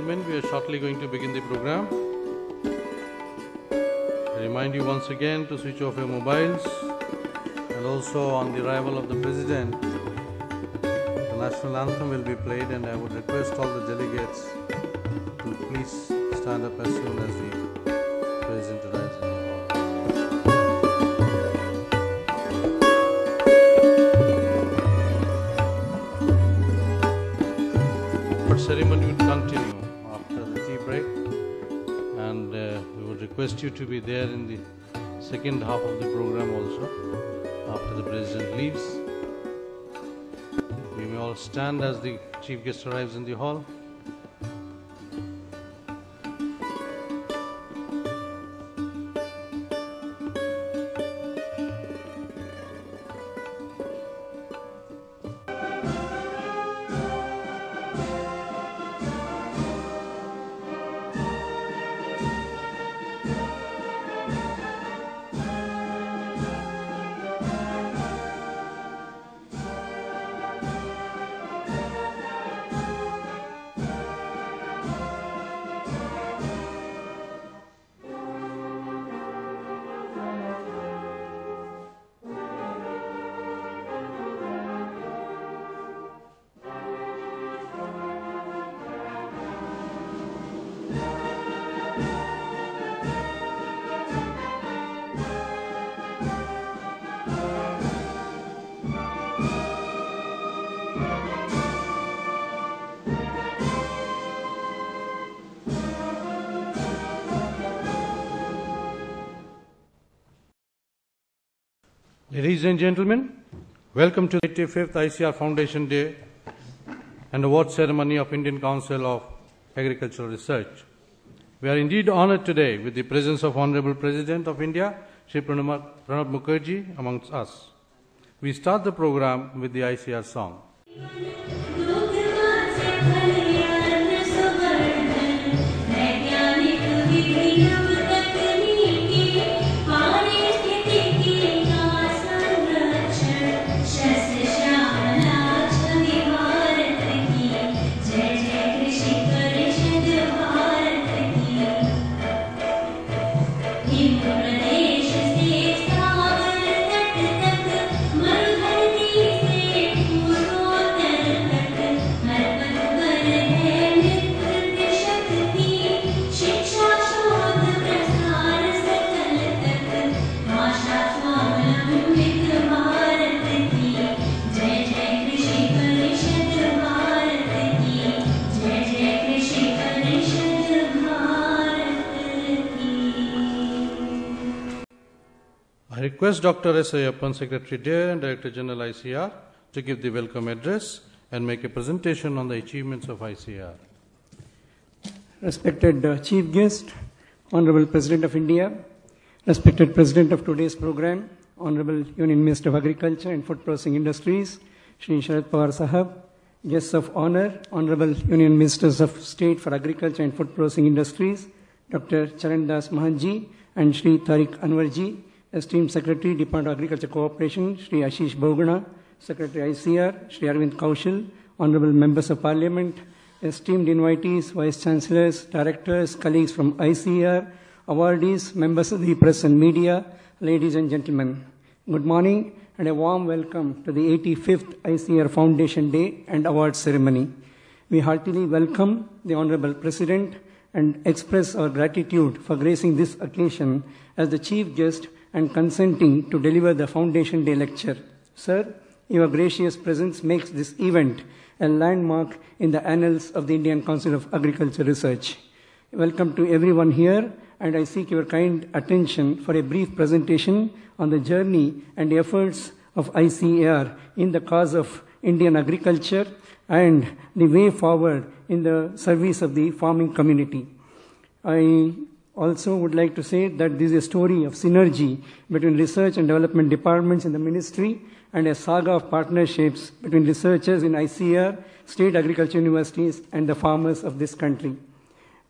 gentlemen, we are shortly going to begin the program. I remind you once again to switch off your mobiles, and also on the arrival of the President, the national anthem will be played, and I would request all the delegates to please stand up as soon as the President arrives in the hall. But ceremony will continue after the tea break, and we would request you to be there in the second half of the program also after the President leaves. We may all stand as the chief guest arrives in the hall. Ladies and gentlemen, welcome to the 85th ICAR Foundation Day and Award Ceremony of Indian Council of Agricultural Research. We are indeed honored today with the presence of Honorable President of India, Shri Pranab Mukherjee, amongst us. We start the program with the ICAR song. I request Dr. S. Ayyappan, Secretary Dare and Director General ICAR, to give the welcome address and make a presentation on the achievements of ICAR. Respected Chief Guest, Honorable President of India, respected President of today's program, Honorable Union Minister of Agriculture and Food Processing Industries, Shri Sharad Pawar Sahab, guests of honor, Honorable Union Ministers of State for Agriculture and Food Processing Industries, Dr. Charan Das Mahanji and Shri Tariq Anwarji, esteemed Secretary, Department of Agriculture Cooperation, Shri Ashish Bogana, Secretary ICAR, Shri Arvind Kaushal, Honorable Members of Parliament, esteemed invitees, Vice Chancellors, Directors, colleagues from ICAR, awardees, members of the press and media, ladies and gentlemen. Good morning and a warm welcome to the 85th ICAR Foundation Day and Award Ceremony. We heartily welcome the Honorable President and express our gratitude for gracing this occasion as the Chief Guest and consenting to deliver the Foundation Day lecture. Sir, your gracious presence makes this event a landmark in the annals of the Indian Council of Agriculture Research. Welcome to everyone here, and I seek your kind attention for a brief presentation on the journey and efforts of ICAR in the cause of Indian agriculture and the way forward in the service of the farming community. I also would like to say that this is a story of synergy between research and development departments in the ministry and a saga of partnerships between researchers in ICAR, state agriculture universities, and the farmers of this country.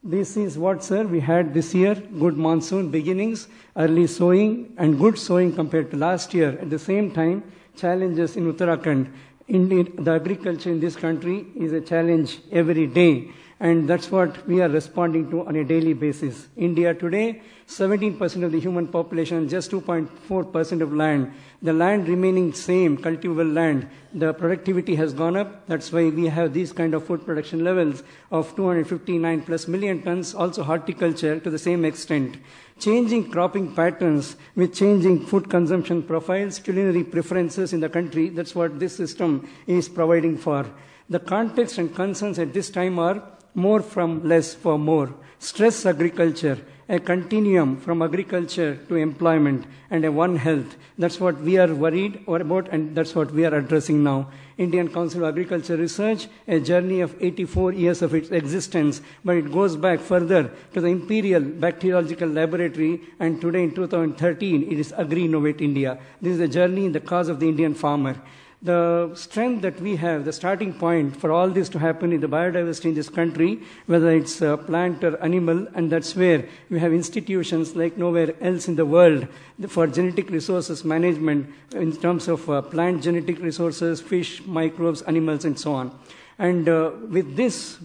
This is what, sir, we had this year, good monsoon beginnings, early sowing, and good sowing compared to last year. At the same time, challenges in Uttarakhand. Indeed, the agriculture in this country is a challenge every day. and that's what we are responding to on a daily basis. India today, 17% of the human population, just 2.4% of land. The land remaining same, cultivable land, the productivity has gone up. That's why we have these kind of food production levels of 259 plus million tons, also horticulture to the same extent. Changing cropping patterns with changing food consumption profiles, culinary preferences in the country, that's what this system is providing for. The context and concerns at this time are more from less for more, stress agriculture, a continuum from agriculture to employment, and a One Health. That's what we are worried about, and that's what we are addressing now. Indian Council of Agriculture Research, a journey of 84 years of its existence, but it goes back further to the Imperial Bacteriological Laboratory, and today in 2013, it is Agri-Innovate India. This is a journey in the cause of the Indian farmer. The strength that we have, the starting point for all this to happen in the biodiversity in this country, whether it's plant or animal, and that's where we have institutions like nowhere else in the world for genetic resources management in terms of plant genetic resources, fish, microbes, animals, and so on. And with this,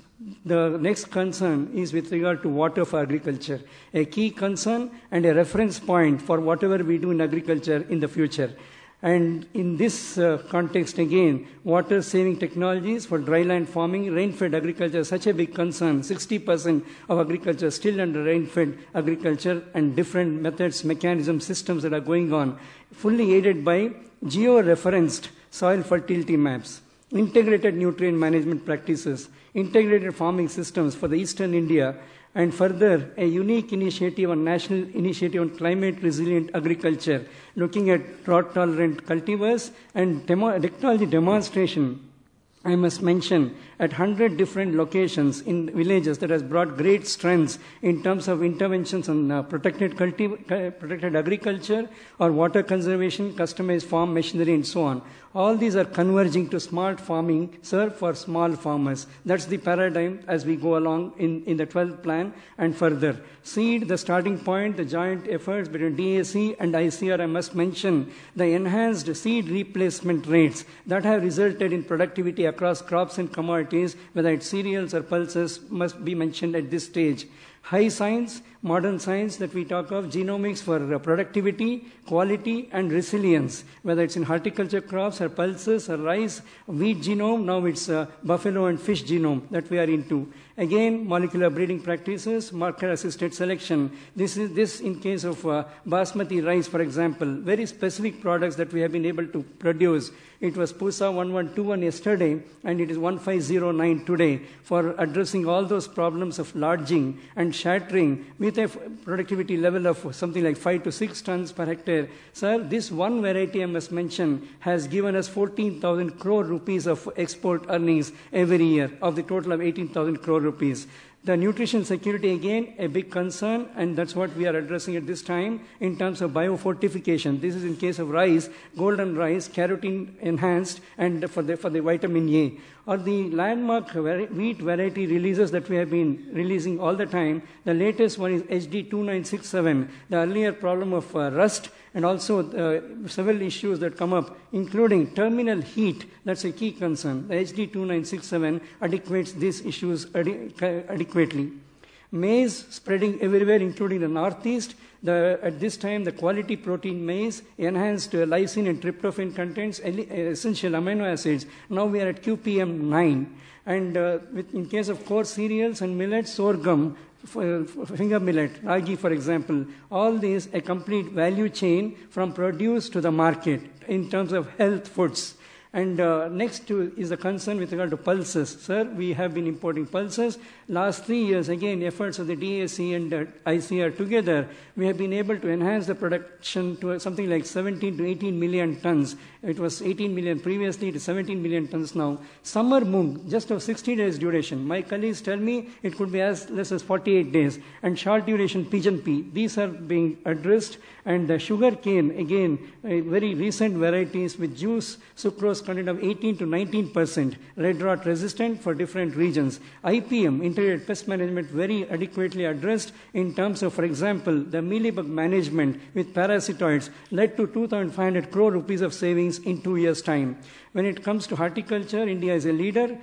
the next concern is with regard to water for agriculture, a key concern and a reference point for whatever we do in agriculture in the future. And in this context, again, water-saving technologies for dryland farming, rain-fed agriculture is such a big concern. 60% of agriculture still under rain-fed agriculture, and different methods, mechanisms, systems that are going on, fully aided by geo-referenced soil fertility maps, integrated nutrient management practices, integrated farming systems for the eastern India, and further, a unique initiative on national initiative on climate resilient agriculture, looking at drought tolerant cultivars and technology demonstration. I must mention at 100 different locations in villages that has brought great strengths in terms of interventions on protected agriculture or water conservation, customized farm machinery, and so on. All these are converging to smart farming, serve for small farmers. That's the paradigm as we go along in the 12th plan and further. Seed, the starting point, the joint efforts between DAC and ICR, I must mention the enhanced seed replacement rates that have resulted in productivity across crops and commodities, whether it's cereals or pulses, must be mentioned at this stage. High science, modern science that we talk of, genomics for productivity, quality, and resilience, whether it's in horticulture crops or pulses or rice, wheat genome, now it's buffalo and fish genome that we are into. Again, molecular breeding practices, marker-assisted selection. This in case of basmati rice, for example, very specific products that we have been able to produce. It was PUSA 1121 yesterday, and it is 1509 today for addressing all those problems of lodging and shattering with a productivity level of something like 5 to 6 tons per hectare. Sir, this one variety I must mention has given us 14,000 crore rupees of export earnings every year of the total of 18,000 crore rupees. The nutrition security, again, a big concern, and that's what we are addressing at this time in terms of biofortification. This is in case of rice, golden rice, carotene enhanced, and for the vitamin A. Or the landmark wheat variety releases that we have been releasing all the time. The latest one is HD 2967, the earlier problem of rust, and also several issues that come up, including terminal heat. That's a key concern. The HD 2967 adequates these issues adequately. Maize spreading everywhere, including the Northeast. At this time, the quality protein maize, enhanced lysine and tryptophan contents, essential amino acids. Now we are at QPM 9. And in case of coarse cereals and millets, sorghum, finger millet, ragi, for example, all these a complete value chain from produce to the market in terms of health foods. And next is the concern with regard to pulses. Sir, we have been importing pulses. Last 3 years, again, efforts of the DAC and ICR together, we have been able to enhance the production to something like 17 to 18 million tons. It was 18 million previously, it is 17 million tons now. Summer mung, just of 60 days duration. My colleagues tell me it could be as less as 48 days. And short duration pigeon pea, these are being addressed. And the sugar cane, again, very recent varieties with juice, sucrose content of 18 to 19%, red rot resistant for different regions. IPM, integrated pest management, very adequately addressed in terms of, for example, the mealybug management with parasitoids led to 2,500 crore rupees of savings gains in 2 years' time. When it comes to horticulture, India is a leader.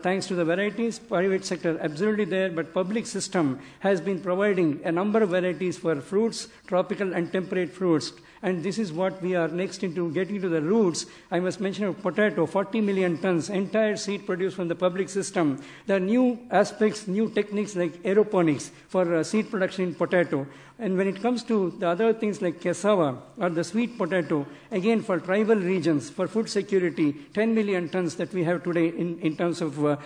Thanks to the varieties, private sector absolutely there, but public system has been providing a number of varieties for fruits, tropical and temperate fruits. And this is what we are next into getting to the roots. I must mention of potato, 40 million tons, entire seed produced from the public system. There are new aspects, new techniques like aeroponics for seed production in potato. And when it comes to the other things like cassava or the sweet potato, again for tribal regions, for food security, 10 million tons that we have today in terms of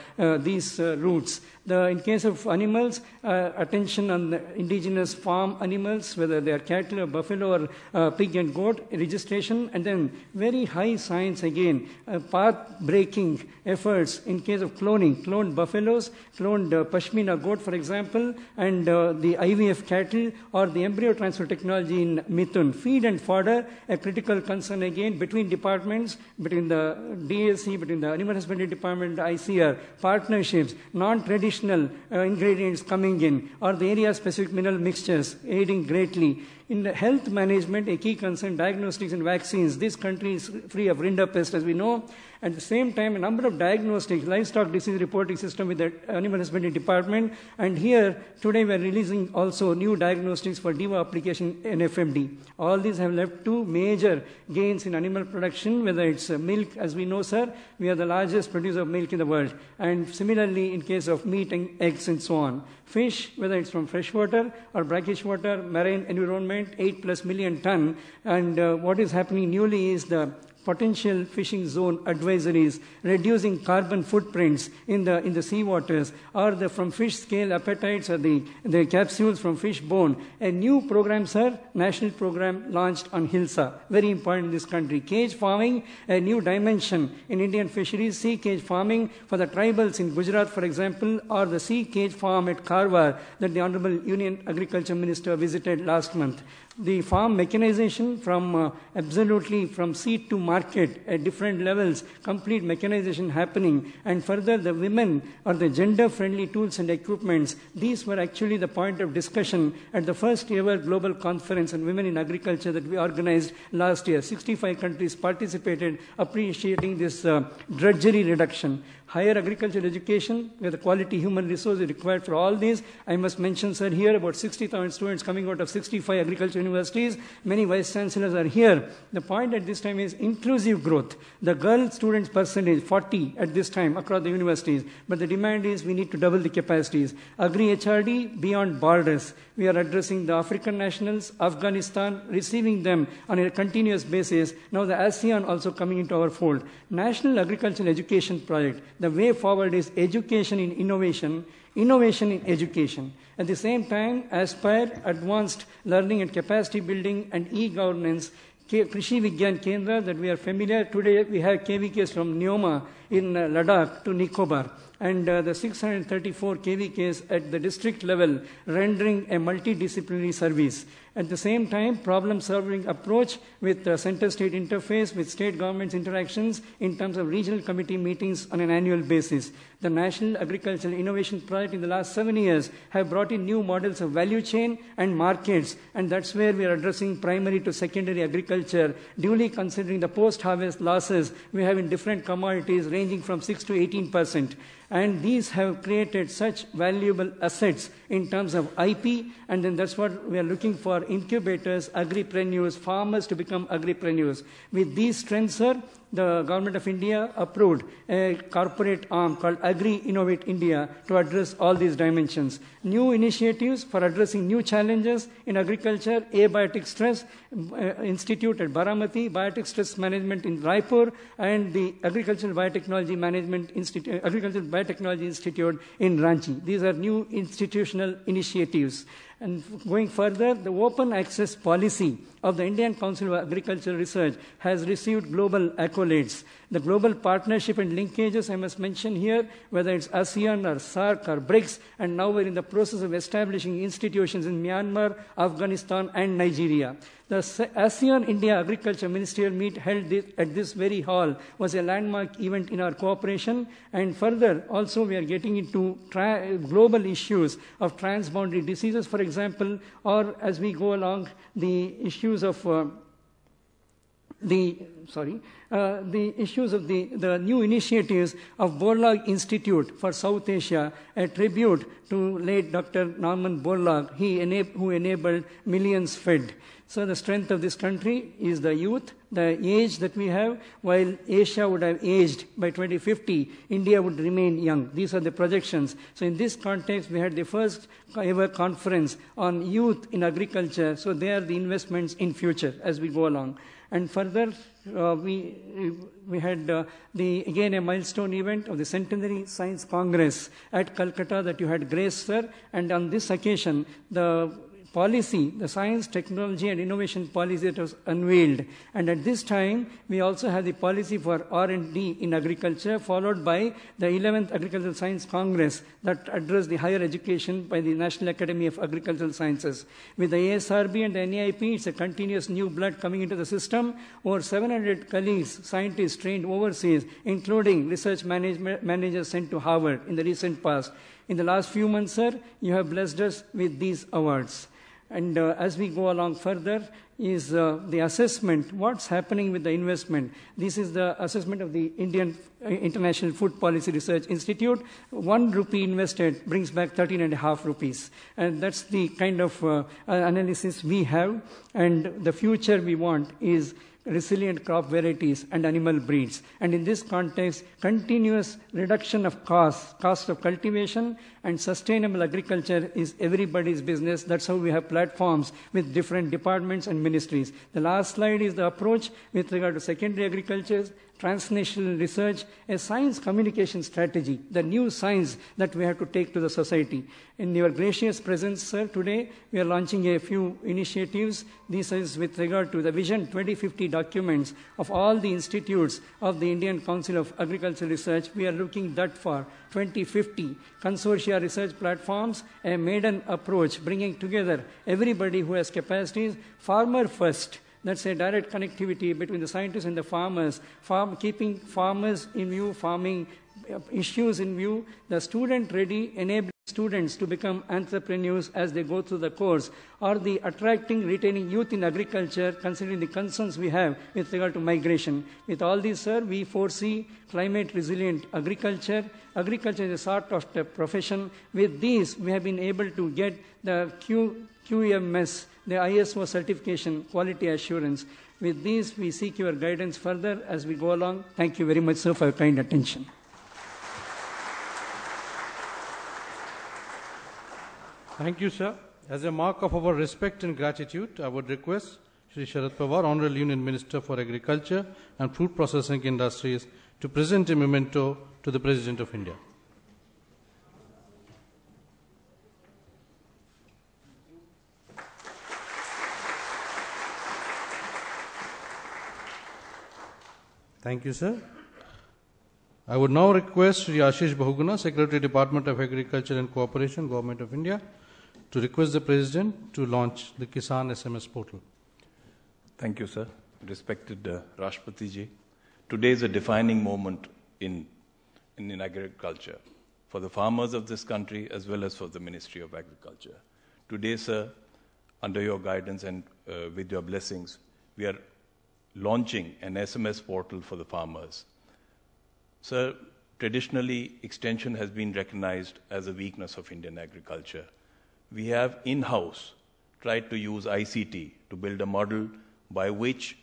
these roots. In case of animals, attention on the indigenous farm animals, whether they are cattle or buffalo or pig and goat, registration, and then very high science again, path-breaking efforts in case of cloning, cloned buffaloes, cloned Pashmina goat, for example, and the IVF cattle, or the embryo transfer technology in Mithun. Feed and fodder, a critical concern again between departments, between the DSC, between the Animal Husbandry Department, the ICR, partnerships, non-traditional ingredients coming in, or the area-specific mineral mixtures aiding greatly. In the health management, a key concern, diagnostics and vaccines. This country is free of rinderpest, as we know. At the same time, a number of diagnostics, livestock disease reporting system with the Animal Husbandry Department. And here, today we are releasing also new diagnostics for DEVA application in FMD. All these have led to major gains in animal production, whether it's milk, as we know, sir, we are the largest producer of milk in the world. And similarly, in case of meat and eggs and so on. Fish, whether it's from freshwater or brackish water, marine environment, 8+ million ton. And what is happening newly is the potential fishing zone advisories, reducing carbon footprints in the sea waters, or from fish scale appetites, or the capsules from fish bone. A new program, sir, national program launched on Hilsa, very important in this country. Cage farming, a new dimension in Indian fisheries, sea cage farming for the tribals in Gujarat, for example, or the sea cage farm at Karwar that the Honorable Union Agriculture Minister visited last month. The farm mechanization from absolutely from seed to market at different levels, complete mechanization happening, and further the women or the gender-friendly tools and equipments. These were actually the point of discussion at the first ever global conference on women in agriculture that we organized last year. 65 countries participated, appreciating this drudgery reduction. Higher agricultural education, where the quality human resources required for all these. I must mention, sir, here about 60,000 students coming out of 65 agricultural universities. Many vice chancellors are here. The point at this time is inclusive growth. The girl students percentage, 40 at this time across the universities. But the demand is we need to double the capacities. Agri-HRD beyond borders. We are addressing the African nationals, Afghanistan, receiving them on a continuous basis. Now the ASEAN also coming into our fold. National Agricultural Education Project. The way forward is education in innovation, innovation in education. At the same time, Aspire, advanced learning and capacity building, and e-governance, Krishi Vigyan Kendra that we are familiar. Today we have KVKs from Neoma in Ladakh to Nicobar. And the 634 KVKs at the district level, rendering a multidisciplinary service. At the same time, problem-solving approach with center-state interface, with state governments' interactions in terms of regional committee meetings on an annual basis. The National Agricultural Innovation Project in the last 7 years have brought in new models of value chain and markets, and that's where we are addressing primary to secondary agriculture, duly considering the post-harvest losses we have in different commodities ranging from 6 to 18%. And these have created such valuable assets in terms of IP, and then that's what we are looking for, incubators, agripreneurs, farmers to become agripreneurs. With these strengths, sir, the Government of India approved a corporate arm called Agri Innovate India to address all these dimensions. New initiatives for addressing new challenges in agriculture, Abiotic Stress Institute at Baramati, Biotic Stress Management in Raipur, and the Agricultural Biotechnology Management Institute, Agricultural Biotechnology Institute in Ranchi. These are new institutional initiatives. And going further, the open access policy of the Indian Council of Agricultural Research has received global accolades. The global partnership and linkages I must mention here, whether it's ASEAN or SAARC or BRICS, and now we're in the process of establishing institutions in Myanmar, Afghanistan, and Nigeria. The ASEAN-India Agriculture Ministerial Meet held at this very hall was a landmark event in our cooperation, and further also we are getting into global issues of transboundary diseases, for example, or as we go along, the issues of the issues of the new initiatives of Borlaug Institute for South Asia, a tribute to late Dr. Norman Borlaug, who enabled millions fed. So the strength of this country is the youth, the age that we have. While Asia would have aged by 2050, India would remain young. These are the projections. So in this context, we had the first ever conference on youth in agriculture. So they are the investments in future as we go along. And further, we had again a milestone event of the Centenary Science Congress at Calcutta that you had graced, sir. And on this occasion, the policy, the science, technology, and innovation policy that was unveiled. And at this time, we also have the policy for R&D in agriculture, followed by the 11th Agricultural Science Congress that addressed the higher education by the National Academy of Agricultural Sciences. With the ASRB and the NAIP, it's a continuous new blood coming into the system. Over 700 colleagues, scientists trained overseas, including research managers sent to Harvard in the recent past. In the last few months, sir, you have blessed us with these awards. And as we go along further is the assessment, what's happening with the investment. This is the assessment of the Indian International Food Policy Research Institute. 1 rupee invested brings back 13.5 rupees. And that's the kind of analysis we have. And the future we want is resilient crop varieties and animal breeds. And in this context, continuous reduction of cost of cultivation and sustainable agriculture is everybody's business. That's how we have platforms with different departments and ministries. The last slide is the approach with regard to secondary agriculture, transnational research, a science communication strategy, the new science that we have to take to the society. In your gracious presence, sir, today we are launching a few initiatives. This is with regard to the Vision 2050 documents of all the institutes of the Indian Council of Agricultural Research. We are looking that far, 2050. Consortia research platforms, a maiden approach, bringing together everybody who has capacities, farmer first. That's a direct connectivity between the scientists and the farmers, keeping farmers in view, farming issues in view, the student ready, enabling students to become entrepreneurs as they go through the course, or the attracting, retaining youth in agriculture, considering the concerns we have with regard to migration. With all these, sir, we foresee climate resilient agriculture. Agriculture is a sort of a profession. With these, we have been able to get the QMS, the ISO certification, quality assurance. With these, we seek your guidance further as we go along. Thank you very much, sir, for your kind attention. Thank you, sir. As a mark of our respect and gratitude, I would request Shri Sharad Pawar, Honorable Union Minister for Agriculture and Food Processing Industries, to present a memento to the President of India. Thank you, sir. I would now request Shri Ashish Bahuguna, Secretary, Department of Agriculture and Cooperation, Government of India, to request the President to launch the Kisan SMS portal. Thank you, sir. Respected Rashtrapati Ji, today is a defining moment in agriculture for the farmers of this country as well as for the Ministry of Agriculture. Today, sir, under your guidance and with your blessings, we are launching an SMS portal for the farmers. Sir, traditionally, extension has been recognized as a weakness of Indian agriculture. We have in-house tried to use ICT to build a model by which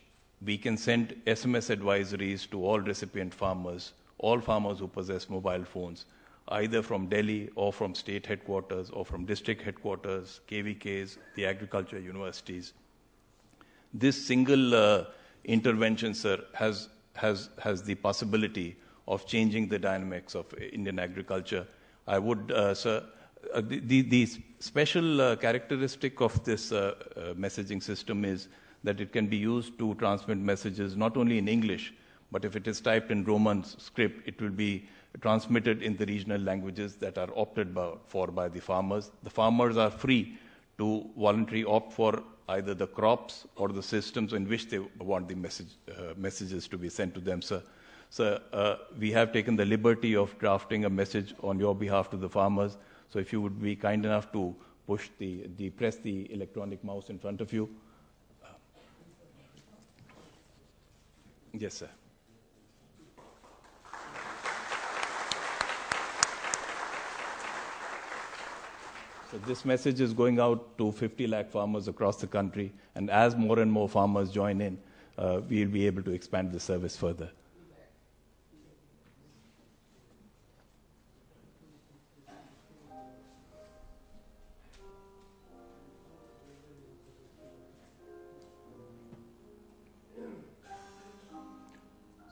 we can send SMS advisories to all recipient farmers, all farmers who possess mobile phones, either from Delhi or from state headquarters or from district headquarters, KVKs, the agriculture universities. This single intervention, sir, has the possibility of changing the dynamics of Indian agriculture. I would, sir, the special characteristic of this messaging system is that it can be used to transmit messages not only in English, but if it is typed in Roman script, it will be transmitted in the regional languages that are opted for by the farmers. The farmers are free to voluntarily opt for either the crops or the systems in which they want the messages to be sent to them, sir. So we have taken the liberty of drafting a message on your behalf to the farmers. So if you would be kind enough to push press the electronic mouse in front of you. Yes, sir. So this message is going out to 50 lakh farmers across the country, and as more and more farmers join in, we'll be able to expand the service further.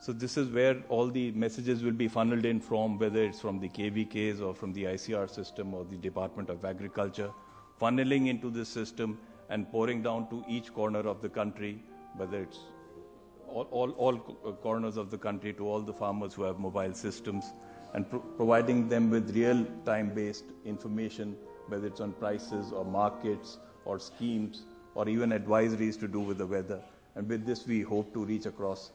So this is where all the messages will be funneled in from, whether it's from the KVKs or from the ICR system or the Department of Agriculture, funneling into this system and pouring down to each corner of the country, whether it's all corners of the country, to all the farmers who have mobile systems, and providing them with real-time based information, whether it's on prices or markets or schemes or even advisories to do with the weather. And with this, we hope to reach across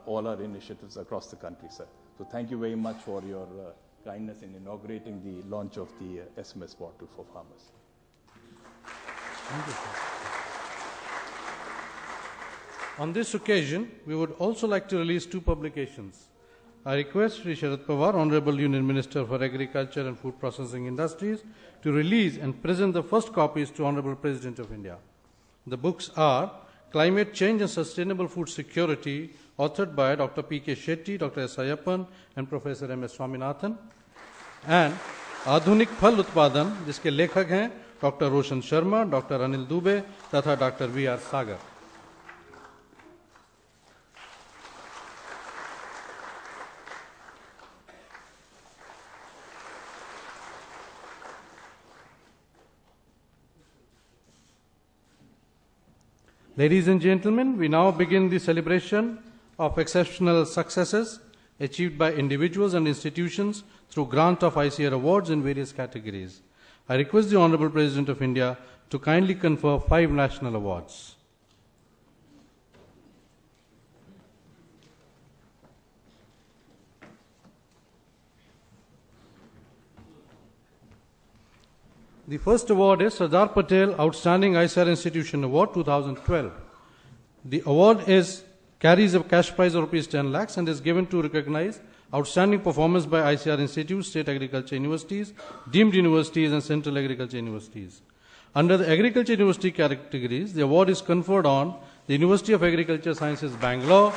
all our initiatives across the country, sir. So thank you very much for your kindness in inaugurating the launch of the SMS portal for farmers. Thank you, sir. On this occasion, we would also like to release 2 publications. I request Shri Sharad Pawar, Honorable Union Minister for Agriculture and Food Processing Industries, to release and present the first copies to Honorable President of India. The books are Climate Change and Sustainable Food Security, authored by Dr. P.K. Shetty, Dr. S. Ayappan, and Professor M.S. Swaminathan, and आधुनिक फल उत्पादन, जिसके लेखक हैं doctor रोशन Sharma, doctor Anil Dubey तथा doctor VR. Sagar. Ladies and gentlemen, we now begin the celebration of exceptional successes achieved by individuals and institutions through grant of ICAR awards in various categories. I request the Honorable President of India to kindly confer 5 national awards. The first award is Sardar Patel Outstanding ICAR Institution Award 2012. The award carries a cash prize of rupees 10 lakhs and is given to recognize outstanding performance by ICAR institutes, state agriculture universities, deemed universities and central agriculture universities. Under the agriculture university categories, the award is conferred on the University of Agriculture Sciences, Bangalore,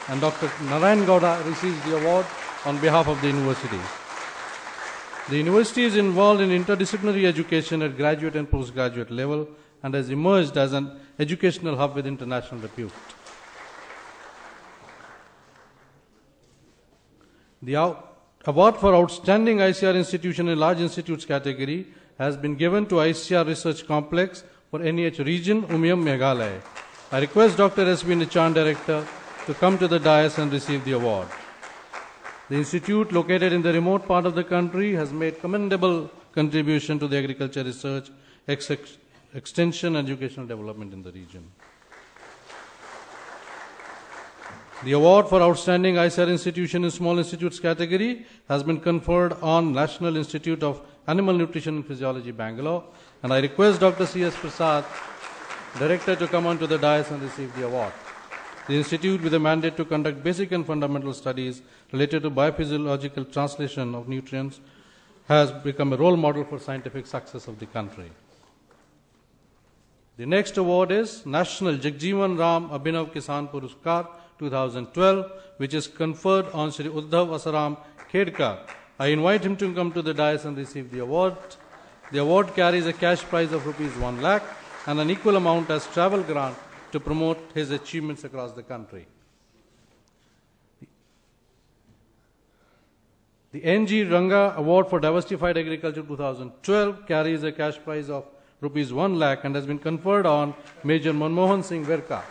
and Dr. Narayan Gowda receives the award on behalf of the university. The university is involved in interdisciplinary education at graduate and postgraduate level and has emerged as an educational hub with international repute. The award for Outstanding ICAR Institution in Large Institutes category has been given to ICAR Research Complex for NEH Region, Umiam, Meghalaya. I request Dr. S.B. Nichan, Director, to come to the dais and receive the award. The institute, located in the remote part of the country, has made commendable contribution to the agriculture research, extension and educational development in the region. The award for Outstanding ICAR Institution in Small Institutes category has been conferred on National Institute of Animal Nutrition and Physiology, Bangalore, and I request Dr. C.S. Prasad, Director, to come onto the dais and receive the award. The institute, with a mandate to conduct basic and fundamental studies related to biophysiological translation of nutrients, has become a role model for scientific success of the country. The next award is National Jagjeevan Ram Abhinav Kisan Puruskar 2012, which is conferred on Shri Uddhav Asaram Khedkar. I invite him to come to the dais and receive the award. The award carries a cash prize of rupees 1 lakh and an equal amount as travel grant to promote his achievements across the country. The N.G. Ranga Award for Diversified Agriculture 2012 carries a cash prize of rupees 1 lakh and has been conferred on Major Manmohan Singh Verka.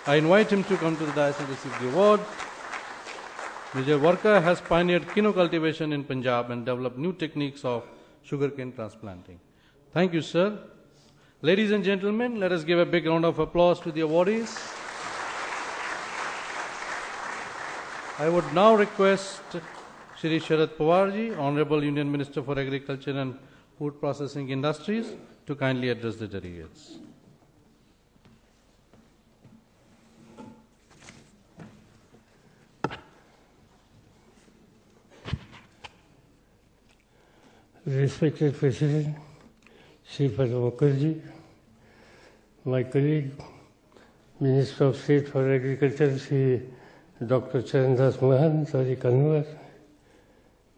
I invite him to come to the dais and receive the award. Major Verka has pioneered quinoa cultivation in Punjab and developed new techniques of sugarcane transplanting. Thank you, sir. Ladies and gentlemen, let us give a big round of applause to the awardees. I would now request Shri Sharad Pawarji, Honorable Union Minister for Agriculture and Food Processing Industries, to kindly address the delegates. Respected President Shri Pranab Mukherjee, my colleague, Minister of State for Agriculture Shri Dr. Charandas Mohan Kanwar,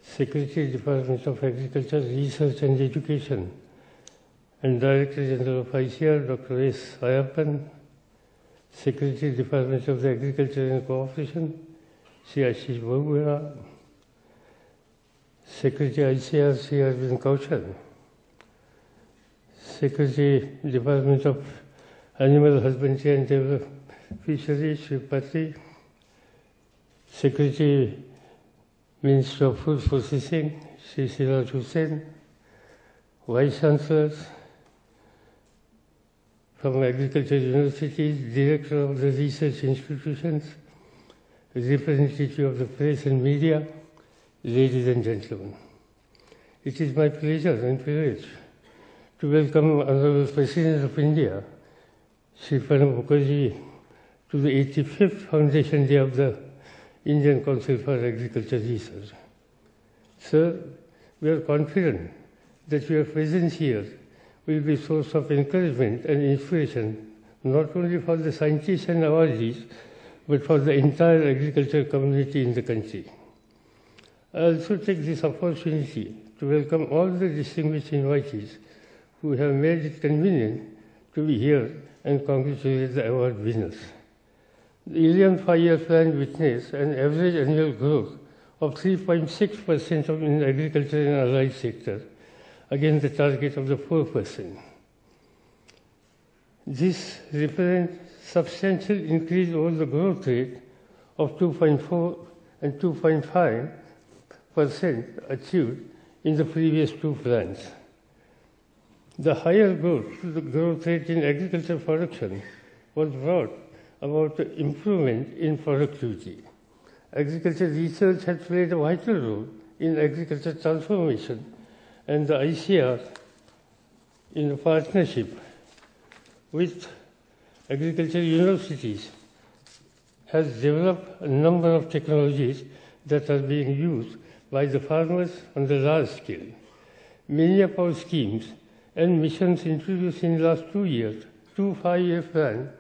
Secretary Department of Agriculture, Research and Education, and Director General of ICAR, Dr. S. Ayappan, Secretary Department of Agriculture and Cooperation, Shri Ashish Bahuguna, Secretary ICAR, Shri Arvind Kaushal, Secretary Department of Animal Husbandry and Fisheries, Shri Patri, Secretary Minister of Food Processing, Shri Siraj Hussain, Vice Chancellors from Agriculture Universities, Director of the Research Institutions, representative of the press and media, ladies and gentlemen. It is my pleasure and privilege to welcome Honorable President of India, Shri Pranab Mukherjee, to the 85th Foundation Day of the Indian Council for Agriculture Research. Sir, we are confident that your presence here will be a source of encouragement and inspiration, not only for the scientists and awardees, but for the entire agriculture community in the country. I also take this opportunity to welcome all the distinguished invitees who have made it convenient to be here and congratulate the award winners. The Indian 5-year plan witnessed an average annual growth of 3.6% in agriculture and allied sector, against the target of the 4%. This represents substantial increase over the growth rate of 2.4 and 2.5% achieved in the previous two plans. The higher growth rate in agricultural production was brought about the improvement in productivity. Agriculture research has played a vital role in agriculture transformation, and the ICAR, in a partnership with agriculture universities, has developed a number of technologies that are being used by the farmers on the large scale. Many of our schemes and missions introduced in the last 2 years, 2 5-year plans,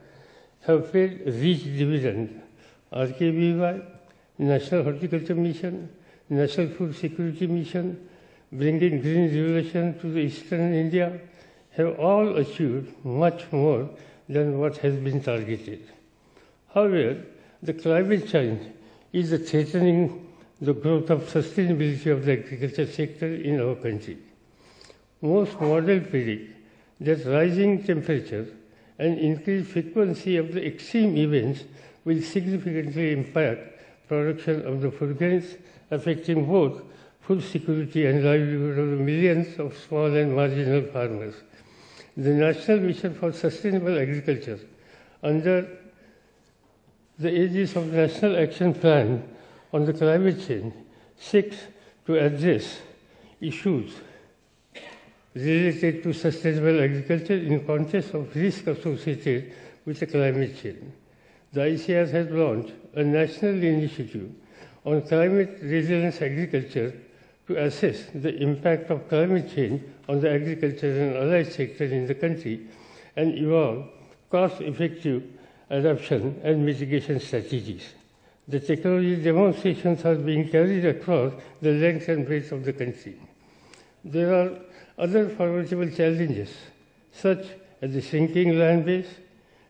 have paid rich dividend. RKBY, National Horticulture Mission, National Food Security Mission, bringing green revolution to the eastern India, have all achieved much more than what has been targeted. However, the climate change is threatening the growth of sustainability of the agriculture sector in our country. Most models predict that rising temperatures and increased frequency of the extreme events will significantly impact production of the food grains, affecting both food security and livelihood of the millions of small and marginal farmers. The National Mission for Sustainable Agriculture, under the aegis of the National Action Plan on the Climate Change, seeks to address issues related to sustainable agriculture in context of risk associated with the climate change. The ICAR has launched a national initiative on climate resilience agriculture to assess the impact of climate change on the agriculture and allied sector in the country and evolve cost-effective adoption and mitigation strategies. The technology demonstrations are being carried across the length and breadth of the country. There are other formidable challenges, such as the shrinking land base,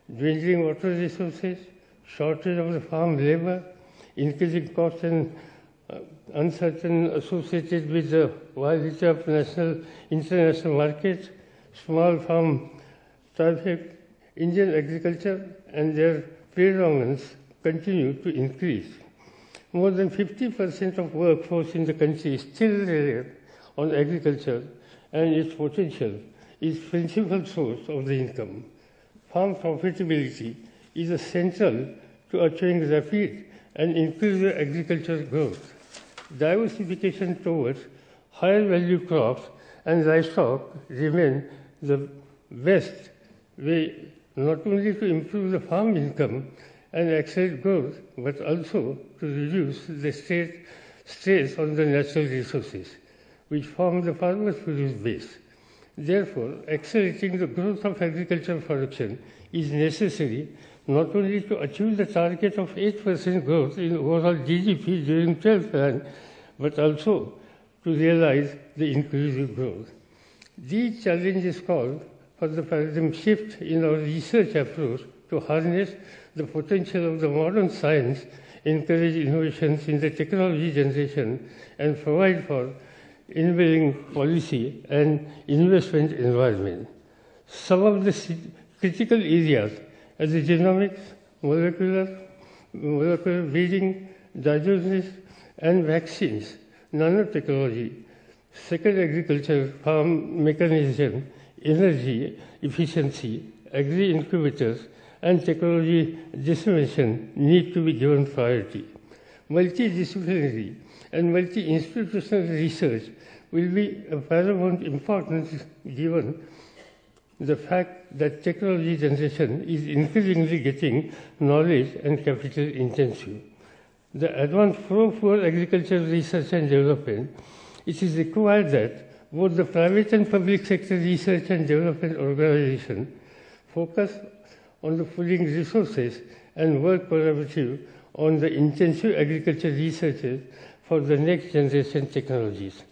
dwindling water resources, shortage of the farm labor, increasing costs and uncertain associated with the viability of international markets, small farm traffic. Indian agriculture and their predominance continue to increase. More than 50% of workforce in the country is still reliant on agriculture, and its potential is principal source of the income. Farm profitability is essential to achieving rapid and inclusive agricultural growth. Diversification towards higher value crops and livestock remain the best way not only to improve the farm income and accelerate growth, but also to reduce the stress on the natural resources. which form the farmer's produce base. Therefore, accelerating the growth of agricultural production is necessary not only to achieve the target of 8% growth in overall GDP during 12th plan, but also to realize the inclusive growth. These challenges call for the paradigm shift in our research approach to harness the potential of the modern science, encourage innovations in the technology generation, and provide for enabling policy and investment environment. Some of the critical areas as the genomics, molecular breeding, diagnosis, and vaccines, nanotechnology, second agriculture, farm mechanization, energy efficiency, agri-incubators, and technology dissemination need to be given priority. Multidisciplinary and multi-institutional research will be of paramount importance given the fact that technology generation is increasingly getting knowledge and capital intensive. The advanced for agricultural research and development, it is required that both the private and public sector research and development organizations focus on the pooling resources and work collaboratively on the intensive agriculture researches for the next generation technologies.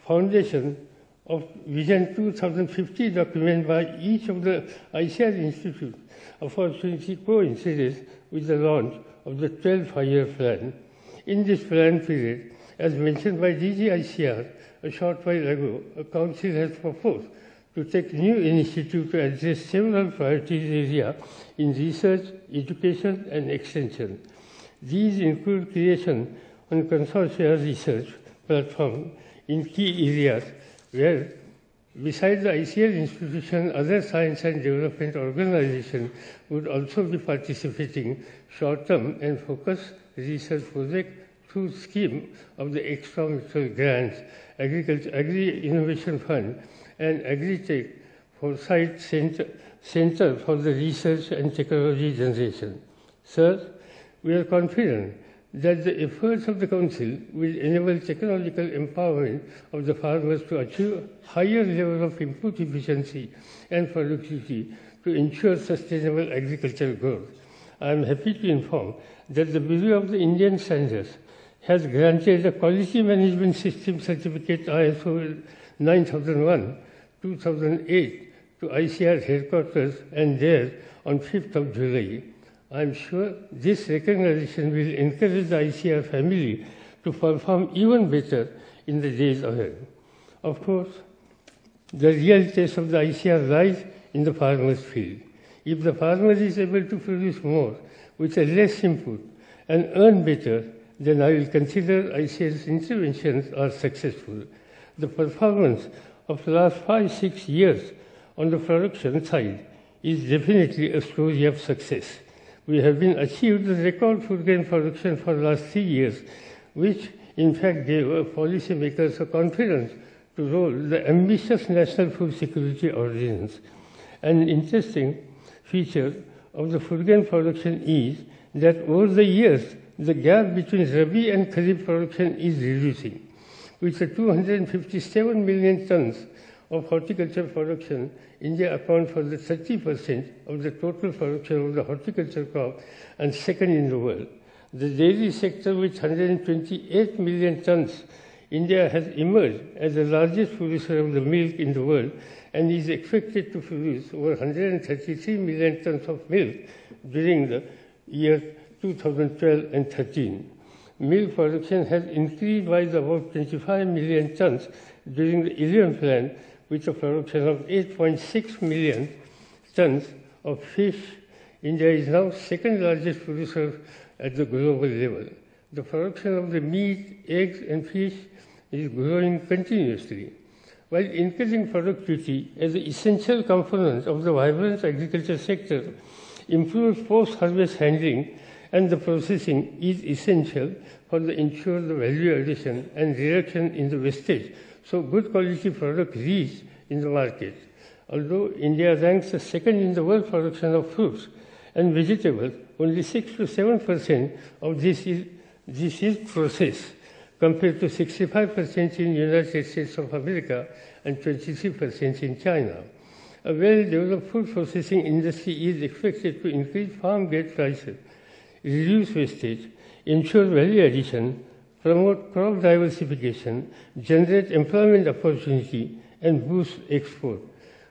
Foundation of Vision 2050 document by each of the ICAR institutes unfortunately coincides with the launch of the 12th five-year plan. In this plan period, as mentioned by DG ICAR a short while ago, a council has proposed to take new initiative to address several priorities areas in research, education, and extension. These include creation on consortia research platform in key areas where, besides the ICAR institution, other science and development organizations would also be participating short-term and focused research projects through scheme of the extramural grants, Agri-Innovation Fund, and Agri-Tech Foresight Center for the Research and Technology Generation. Sir, we are confident that the efforts of the Council will enable technological empowerment of the farmers to achieve higher level of input efficiency and productivity to ensure sustainable agricultural growth. I am happy to inform that the Bureau of the Indian Standards has granted a Quality Management System Certificate ISO 9001-2008 to ICAR headquarters and there on 5th of July. I am sure this recognition will encourage the ICAR family to perform even better in the days ahead. Of course, the real test of the ICAR lies in the farmer's field. If the farmer is able to produce more with a less input and earn better, then I will consider ICAR's interventions are successful. The performance of the last 5-6 years on the production side is definitely a story of success. We have been achieved the record food grain production for the last 3 years, which in fact gave policymakers a confidence to roll the ambitious National Food Security Ordinance. An interesting feature of the food grain production is that over the years, the gap between Rabi and Kharif production is reducing. With the 257 million tons of horticulture production, India accounts for the 30% of the total production of the horticulture crop and second in the world. The dairy sector with 128 million tons, India has emerged as the largest producer of the milk in the world and is expected to produce over 133 million tons of milk during the year 2012 and 13. Milk production has increased by about 25 million tons during the 11th plan, with a production of 8.6 million tons of fish. India is now second largest producer at the global level. The production of the meat, eggs, and fish is growing continuously. While increasing productivity as an essential component of the vibrant agriculture sector, improved post-harvest handling and the processing is essential for the ensure the value addition and reduction in the wastage, so good quality product reach in the market. Although India ranks the second in the world production of fruits and vegetables, only 6 to 7% of this is processed. compared to 65% in the United States of America and 23% in China. A well-developed food processing industry is expected to increase farm gate prices, reduce wastage, ensure value addition, promote crop diversification, generate employment opportunity, and boost export.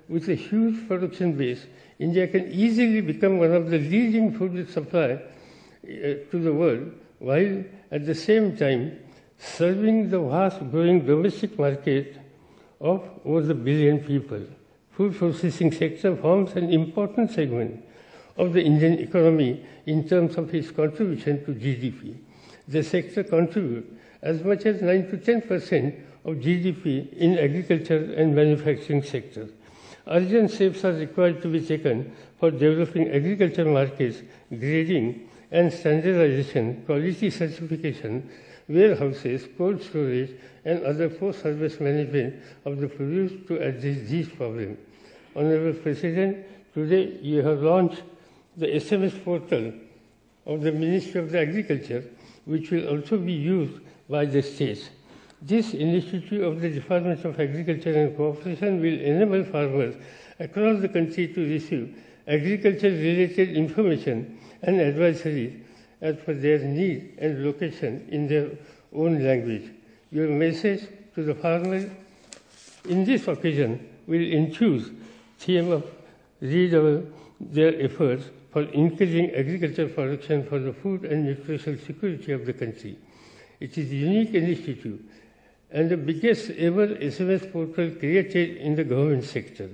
With a huge production base, India can easily become one of the leading food suppliers to the world, while at the same time serving the vast growing domestic market of over 1 billion people. Food processing sector forms an important segment of the Indian economy in terms of its contribution to GDP. The sector contributes as much as 9 to 10% of GDP in agriculture and manufacturing sectors. Urgent steps are required to be taken for developing agriculture markets, grading and standardization, quality certification, warehouses, cold storage, and other post-service management of the produce to address these problems. Honorable President, today you have launched the SMS portal of the Ministry of Agriculture, which will also be used by the states. This initiative of the Department of Agriculture and Cooperation will enable farmers across the country to receive agriculture-related information and advisories as per their need and location in their own language. Your message to the farmers in this occasion will infuse theme of redouble their efforts for increasing agricultural production for the food and nutritional security of the country. It is a unique initiative and the biggest ever SMS portal created in the government sector.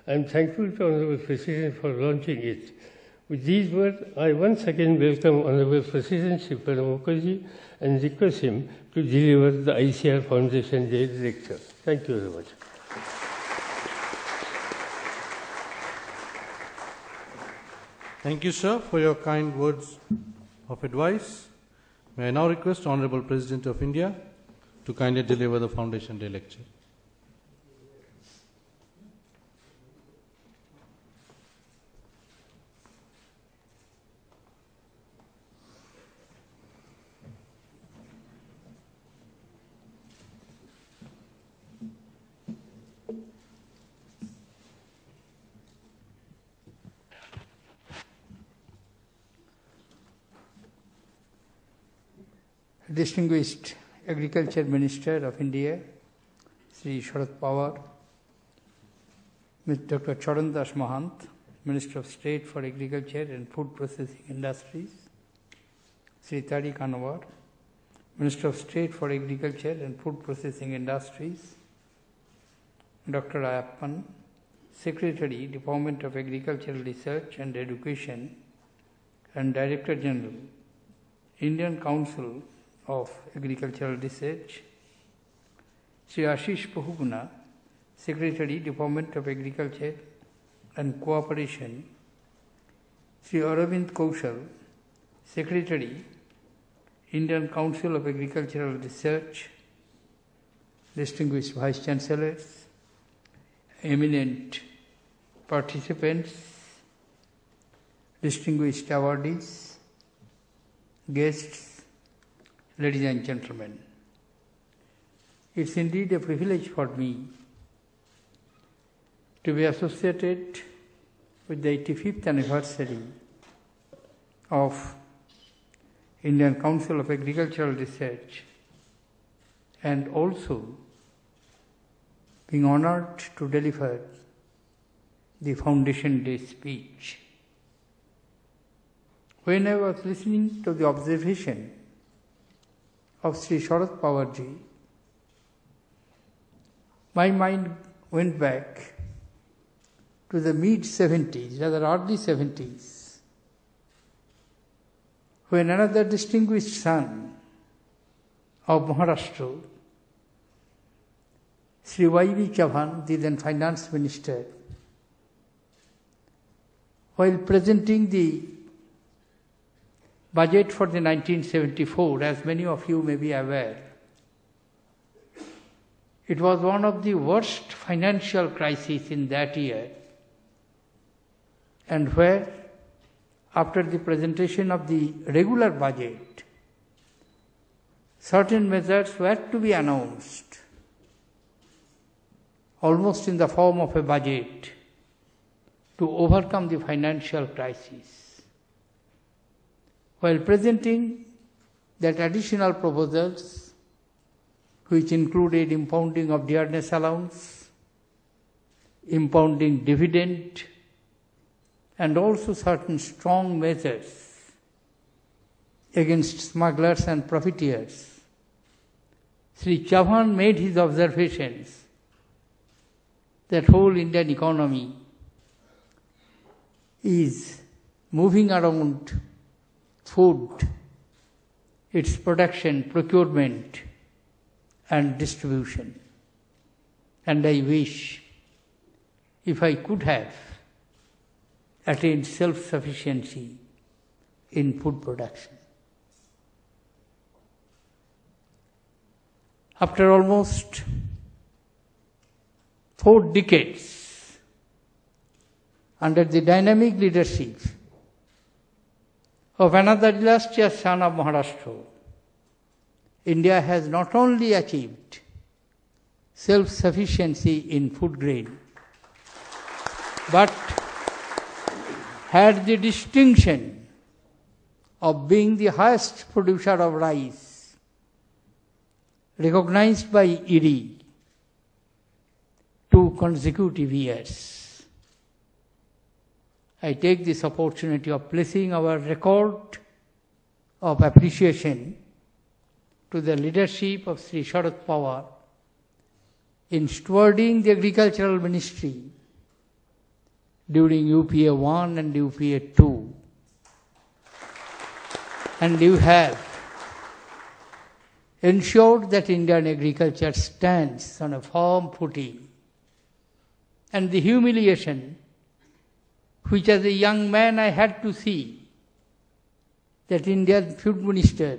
I am thankful to Honorable President for launching it. With these words, I once again welcome Honorable President Shri Pranab Mukherjee and request him to deliver the ICAR Foundation Day lecture. Thank you very much. Thank you, sir, for your kind words of advice. May I now request Honorable President of India to kindly deliver the Foundation Day lecture. Distinguished Agriculture Minister of India, Sri Sharad Pawar, Dr. Charan Das Mahant, Minister of State for Agriculture and Food Processing Industries, Sri Tariq Anwar, Minister of State for Agriculture and Food Processing Industries, Dr. Ayappan, Secretary, Department of Agricultural Research and Education and Director General, Indian Council of Agricultural Research, Sri Ashish Bahuguna, Secretary, Department of Agriculture and Cooperation, Sri Aravind Kaushal, Secretary, Indian Council of Agricultural Research, distinguished Vice Chancellors, eminent participants, distinguished awardees, guests, ladies and gentlemen. It's indeed a privilege for me to be associated with the 85th anniversary of Indian Council of Agricultural Research and also being honored to deliver the Foundation Day speech. When I was listening to the observation of Sri Sharad Pawarji, my mind went back to the mid-70s, rather early 70s, when another distinguished son of Maharashtra, Sri Y.V. Chauhan, the then Finance Minister, while presenting the budget for the 1974, as many of you may be aware, it was one of the worst financial crises in that year, and where, after the presentation of the regular budget, certain measures were to be announced, almost in the form of a budget, to overcome the financial crisis. While presenting that additional proposals, which included impounding of dearness allowance, impounding dividend, and also certain strong measures against smugglers and profiteers, Sri Chauhan made his observations that whole Indian economy is moving around food, its production, procurement, and distribution. And I wish if I could have attained self-sufficiency in food production. After almost 4 decades, under the dynamic leadership of another illustrious son of Maharashtra, India has not only achieved self-sufficiency in food grain, but had the distinction of being the highest producer of rice, recognized by IRI 2 consecutive years. I take this opportunity of placing our record of appreciation to the leadership of Sri Sharad Pawar in stewarding the Agricultural Ministry during UPA 1 and UPA 2. And you have ensured that Indian agriculture stands on a firm footing. And the humiliation which as a young man I had to see, that Indian food minister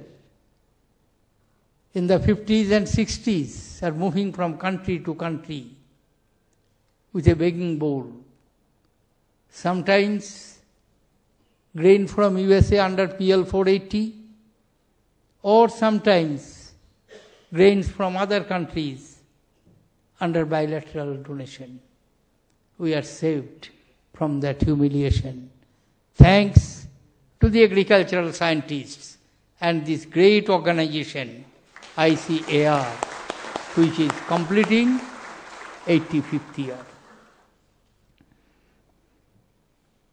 in the 50s and 60s are moving from country to country with a begging bowl. Sometimes grain from USA under PL 480, or sometimes grains from other countries under bilateral donation. We are saved from that humiliation, thanks to the agricultural scientists and this great organization, ICAR, which is completing 85th year.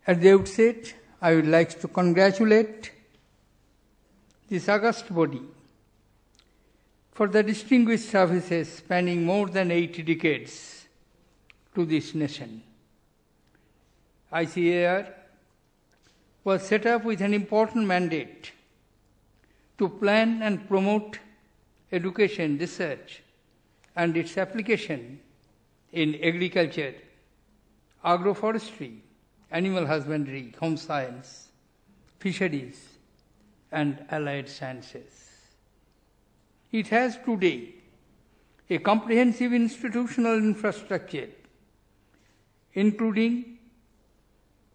At the outset, I would like to congratulate this august body for the distinguished services spanning more than 80 decades to this nation. ICAR was set up with an important mandate to plan and promote education, research, and its application in agriculture, agroforestry, animal husbandry, home science, fisheries, and allied sciences. It has today a comprehensive institutional infrastructure, including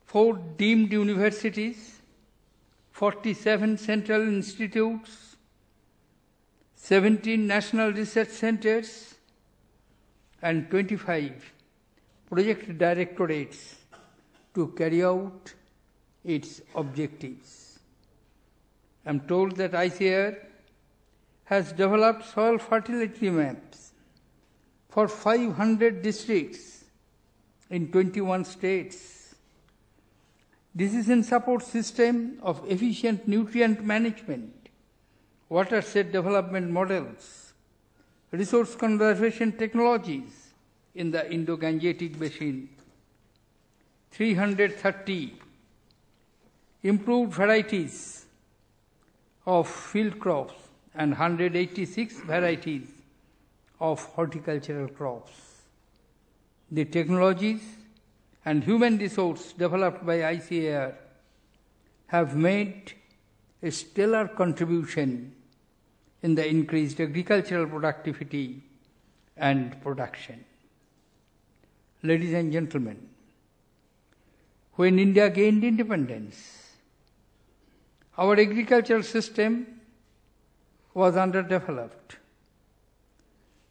4 deemed universities, 47 central institutes, 17 national research centers, and 25 project directorates to carry out its objectives. I am told that ICAR has developed soil fertility maps for 500 districts in 21 states. Decision support system of efficient nutrient management, watershed development models, resource conservation technologies in the Indo-Gangetic Basin, 330 improved varieties of field crops and 186 varieties of horticultural crops. The technologies and human resource developed by ICAR have made a stellar contribution in the increased agricultural productivity and production. Ladies and gentlemen, when India gained independence, our agricultural system was underdeveloped.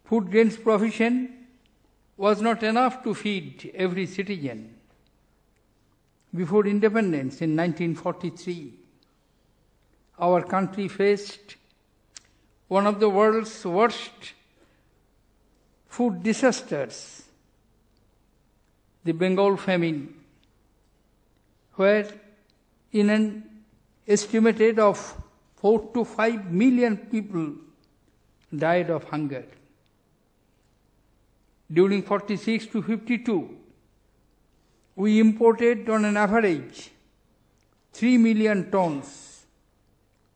Food grains provision was not enough to feed every citizen. Before independence in 1943, our country faced one of the world's worst food disasters, the Bengal famine, where in an estimated of 4 to 5 million people died of hunger. During 46 to 52, we imported on an average 3 million tons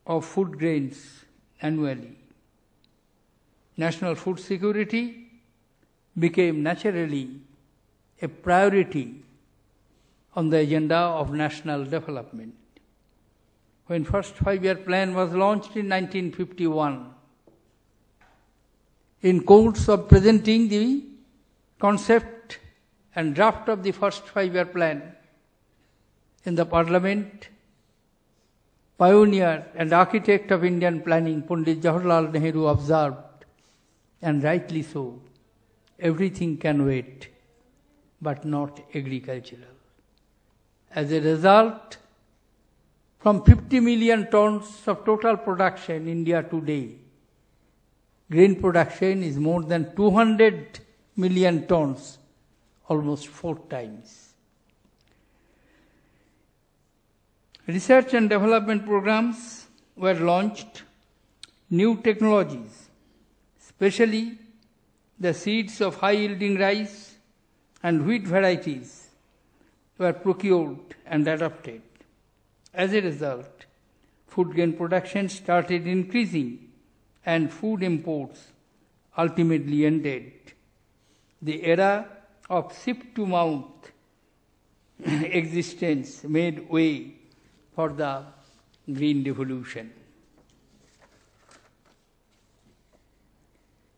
of food grains annually. National food security became naturally a priority on the agenda of national development. When first 5-year plan was launched in 1951, in course of presenting the concept and draft of the first 5-year plan in the Parliament, pioneer and architect of Indian planning, Pandit Jawaharlal Nehru observed, and rightly so, everything can wait, but not agricultural. As a result, from 50 million tons of total production in India today, grain production is more than 200 million tons, almost 4 times. Research and development programs were launched. New technologies, especially the seeds of high-yielding rice and wheat varieties, were procured and adopted. As a result, food grain production started increasing and food imports ultimately ended. The era of ship-to-mouth existence made way for the Green Revolution.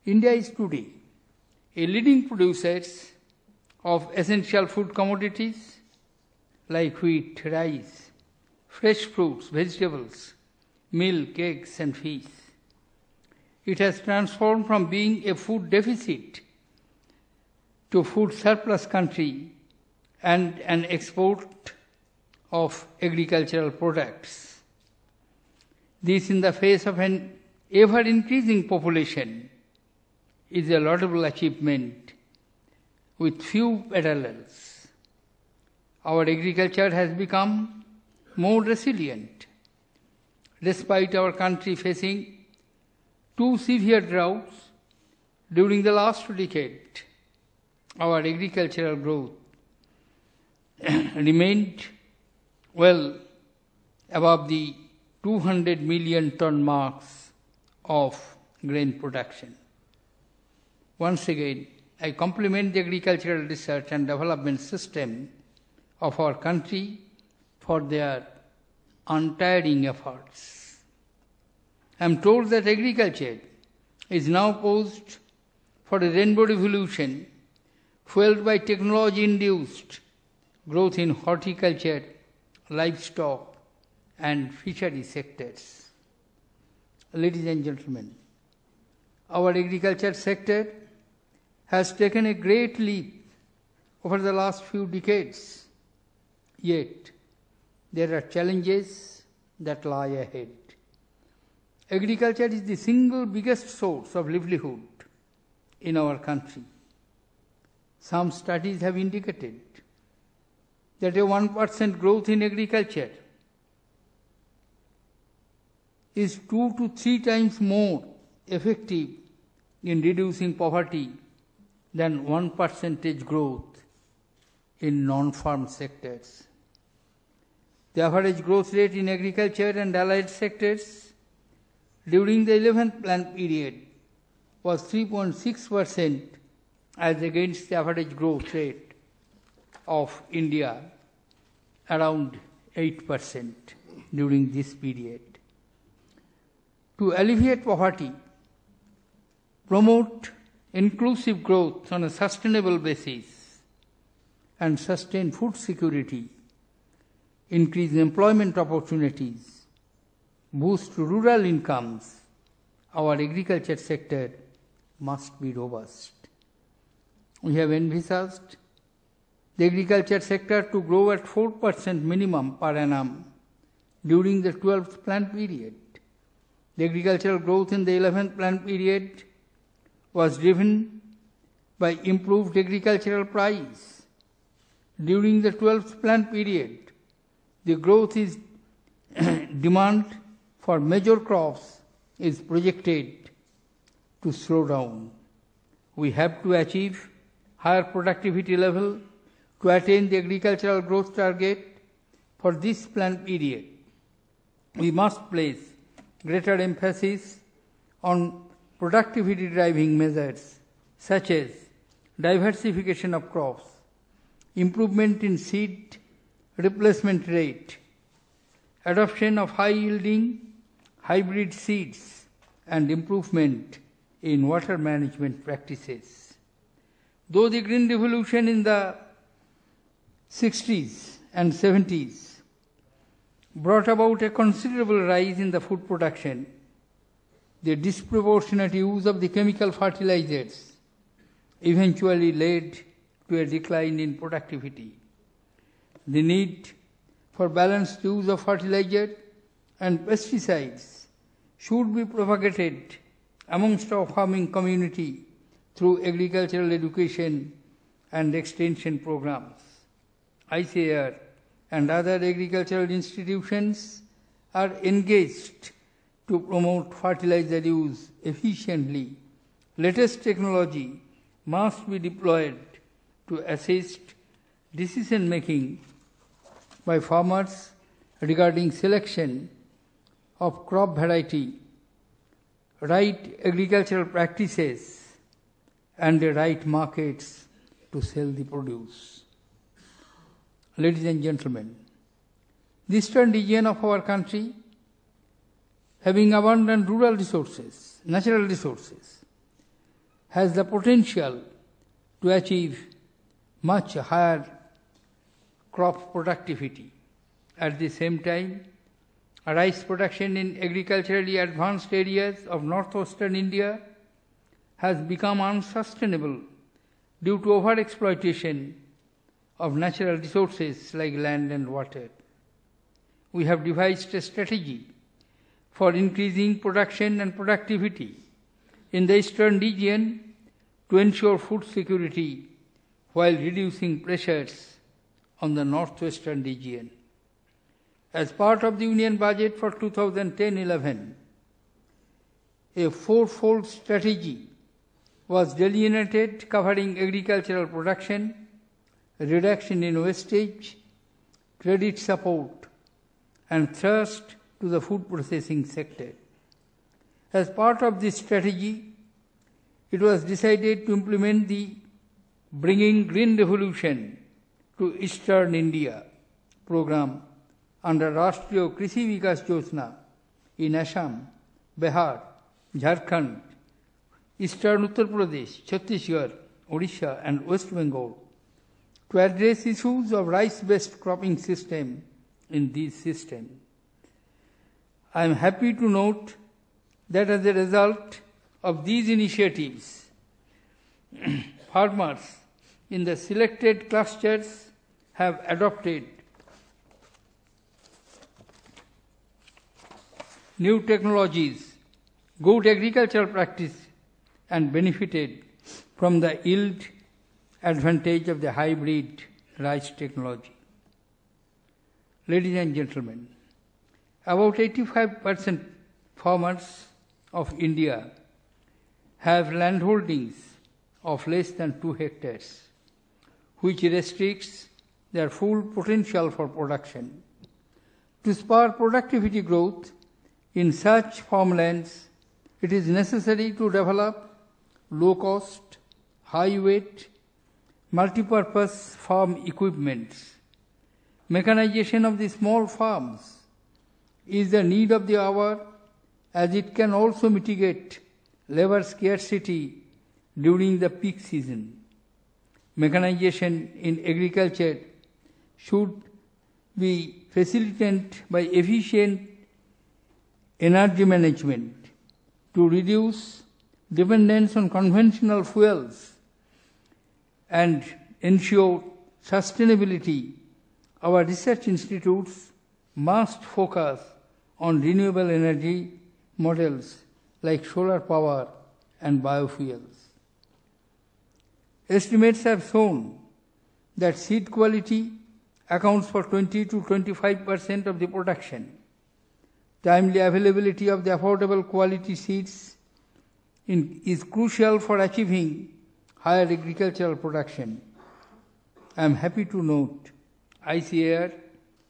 India is today a leading producer of essential food commodities like wheat, rice, fresh fruits, vegetables, milk, eggs, and fish. It has transformed from being a food deficit to food surplus country and an export of agricultural products. This, in the face of an ever-increasing population, is a laudable achievement with few parallels. Our agriculture has become more resilient. Despite our country facing 2 severe droughts during the last decade, our agricultural growth remained well above the 200 million ton marks of grain production. Once again, I compliment the agricultural research and development system of our country for their untiring efforts. I am told that agriculture is now poised for a rainbow revolution fueled by technology-induced growth in horticulture, livestock, and fishery sectors. Ladies and gentlemen, our agriculture sector has taken a great leap over the last few decades. Yet, there are challenges that lie ahead. Agriculture is the single biggest source of livelihood in our country. Some studies have indicated that a 1% growth in agriculture is 2 to 3 times more effective in reducing poverty than 1% growth in non-farm sectors. The average growth rate in agriculture and allied sectors during the 11th plan period was 3.6% as against the average growth rate of India, around 8% during this period. To alleviate poverty, promote inclusive growth on a sustainable basis, and sustain food security, increase employment opportunities, boost rural incomes, our agriculture sector must be robust. We have envisaged the agriculture sector to grow at 4% minimum per annum during the 12th plan period. The agricultural growth in the 11th plan period was driven by improved agricultural price. During the 12th plan period, the growth is demand for major crops is projected to slow down. We have to achieve higher productivity level to attain the agricultural growth target for this plan period. We must place greater emphasis on productivity driving measures such as diversification of crops, improvement in seed replacement rate, adoption of high-yielding hybrid seeds, and improvement in water management practices. Though the Green Revolution in the 60s and 70s brought about a considerable rise in the food production, the disproportionate use of the chemical fertilizers eventually led to a decline in productivity. The need for balanced use of fertilizer and pesticides should be propagated amongst our farming community through agricultural education and extension programs. ICAR and other agricultural institutions are engaged to promote fertilizer use efficiently. Latest technology must be deployed to assist decision making by farmers regarding selection of crop variety, right agricultural practices, and the right markets to sell the produce. Ladies and gentlemen, the eastern region of our country, having abundant rural resources, natural resources, has the potential to achieve much higher crop productivity. At the same time, rice production in agriculturally advanced areas of northwestern India has become unsustainable due to overexploitation of natural resources like land and water. We have devised a strategy for increasing production and productivity in the eastern region to ensure food security while reducing pressures on the northwestern region. As part of the Union Budget for 2010-11, a fourfold strategy was delineated covering agricultural production, reduction in wastage, credit support, and thrust to the food processing sector. As part of this strategy, it was decided to implement the Bringing Green Revolution to Eastern India program under Rashtriya Krishi Vikas Yojana in Assam, Bihar, Jharkhand, Eastern Uttar Pradesh, Chhattisgarh, Odisha, and West Bengal to address issues of rice-based cropping system in these systems. I am happy to note that as a result of these initiatives, farmers in the selected clusters have adopted new technologies, good agricultural practice, and benefited from the yield advantage of the hybrid rice technology. Ladies and gentlemen, about 85% farmers of India have landholdings of less than 2 hectares, which restricts their full potential for production. To spur productivity growth in such farmlands, it is necessary to develop low-cost, high-weight, multi-purpose farm equipments. Mechanization of the small farms is the need of the hour, as it can also mitigate labor scarcity during the peak season. Mechanization in agriculture should be facilitated by efficient energy management to reduce dependence on conventional fuels and ensure sustainability, our research institutes must focus on renewable energy models like solar power and biofuels. Estimates have shown that seed quality accounts for 20 to 25% of the production. Timely availability of the affordable quality seeds is crucial for achieving higher agricultural production. I am happy to note ICAR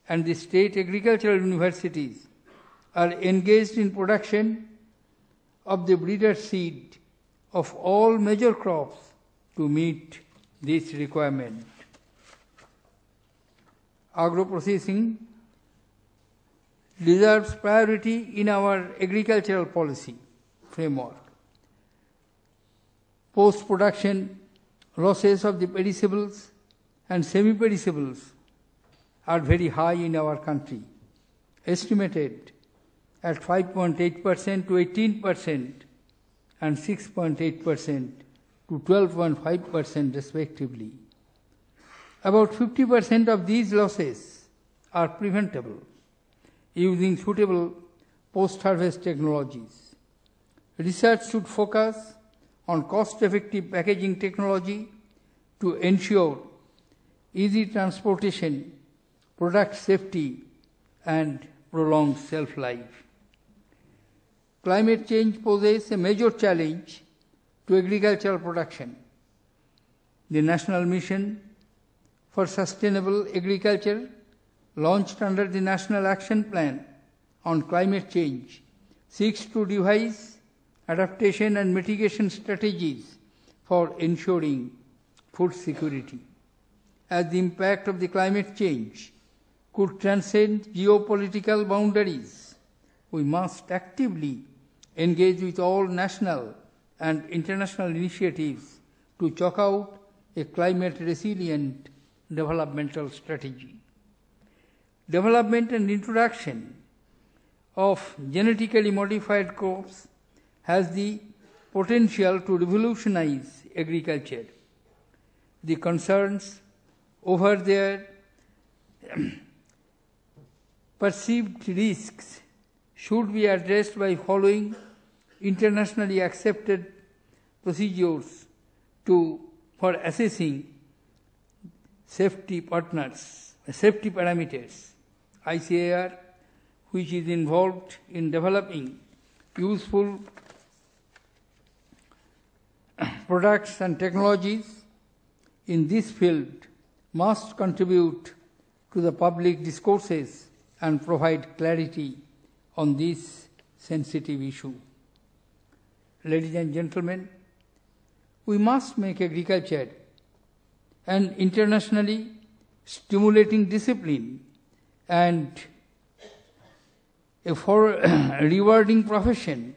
and the state agricultural universities are engaged in production of the breeder seed of all major crops to meet this requirement. Agro-processing deserves priority in our agricultural policy framework. Post-production losses of the perishables and semi-perishables are very high in our country, estimated at 5.8% to 18% and 6.8% to 12.5% respectively. About 50% of these losses are preventable using suitable post-harvest technologies. Research should focus on cost-effective packaging technology to ensure easy transportation, product safety, and prolonged shelf life. Climate change poses a major challenge to agricultural production. The National Mission for Sustainable Agriculture, launched under the National Action Plan on Climate Change, seeks to devise adaptation and mitigation strategies for ensuring food security. As the impact of the climate change could transcend geopolitical boundaries, we must actively engage with all national and international initiatives to chalk out a climate-resilient developmental strategy. Development and introduction of genetically modified crops has the potential to revolutionize agriculture. The concerns over their perceived risks should be addressed by following internationally accepted procedures for assessing safety parameters. ICAR, which is involved in developing useful products and technologies in this field, must contribute to the public discourses and provide clarity on this sensitive issue. Ladies and gentlemen, we must make agriculture an internationally stimulating discipline and a rewarding profession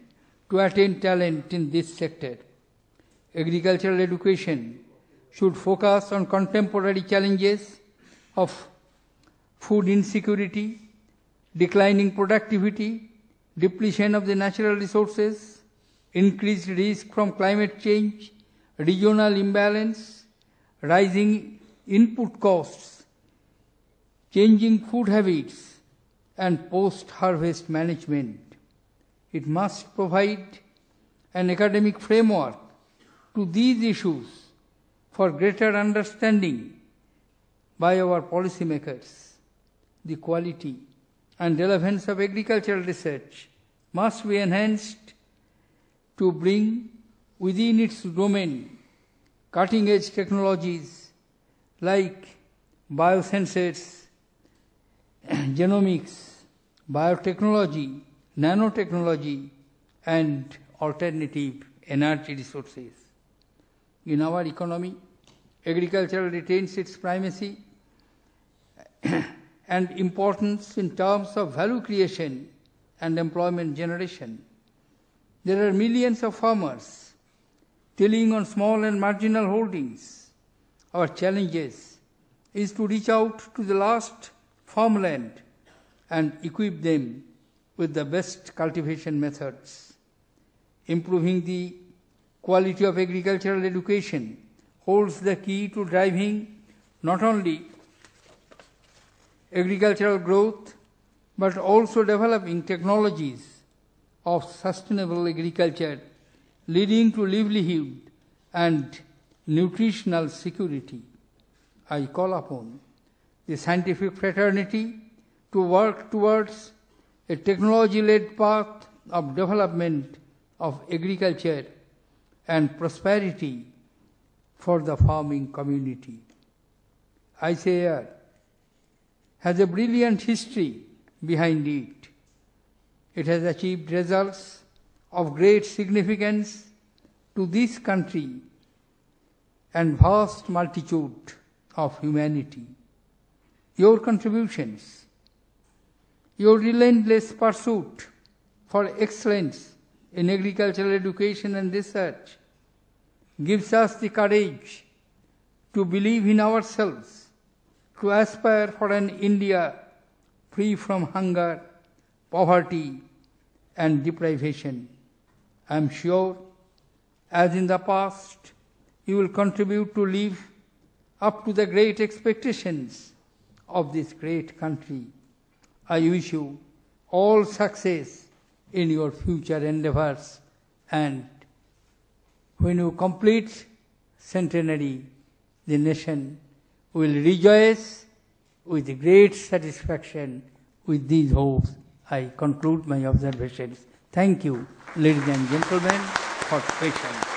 to attain talent in this sector. Agricultural education should focus on contemporary challenges of food insecurity, declining productivity, depletion of the natural resources, increased risk from climate change, regional imbalance, rising input costs, changing food habits, and post-harvest management. It must provide an academic framework to these issues for greater understanding by our policymakers. The quality and relevance of agricultural research must be enhanced to bring within its domain cutting-edge technologies like biosensors, genomics, biotechnology, nanotechnology, and alternative energy resources. In our economy, agriculture retains its primacy and importance in terms of value creation and employment generation. There are millions of farmers tilling on small and marginal holdings. Our challenges is to reach out to the last farmland and equip them with the best cultivation methods. improving the quality of agricultural education holds the key to driving not only agricultural growth but also developing technologies of sustainable agriculture leading to livelihood and nutritional security. I call upon the scientific fraternity to work towards a technology-led path of development of agriculture and prosperity for the farming community. ICAR has a brilliant history behind it. It has achieved results of great significance to this country and vast multitude of humanity. Your contributions, your relentless pursuit for excellence in agricultural education and research gives us the courage to believe in ourselves, to aspire for an India free from hunger, poverty, and deprivation. I am sure, as in the past, you will contribute to live up to the great expectations of this great country. I wish you all success in your future endeavors, and when you complete centenary, the nation will rejoice with great satisfaction. With these hopes, I conclude my observations. Thank you, ladies and gentlemen, for patience.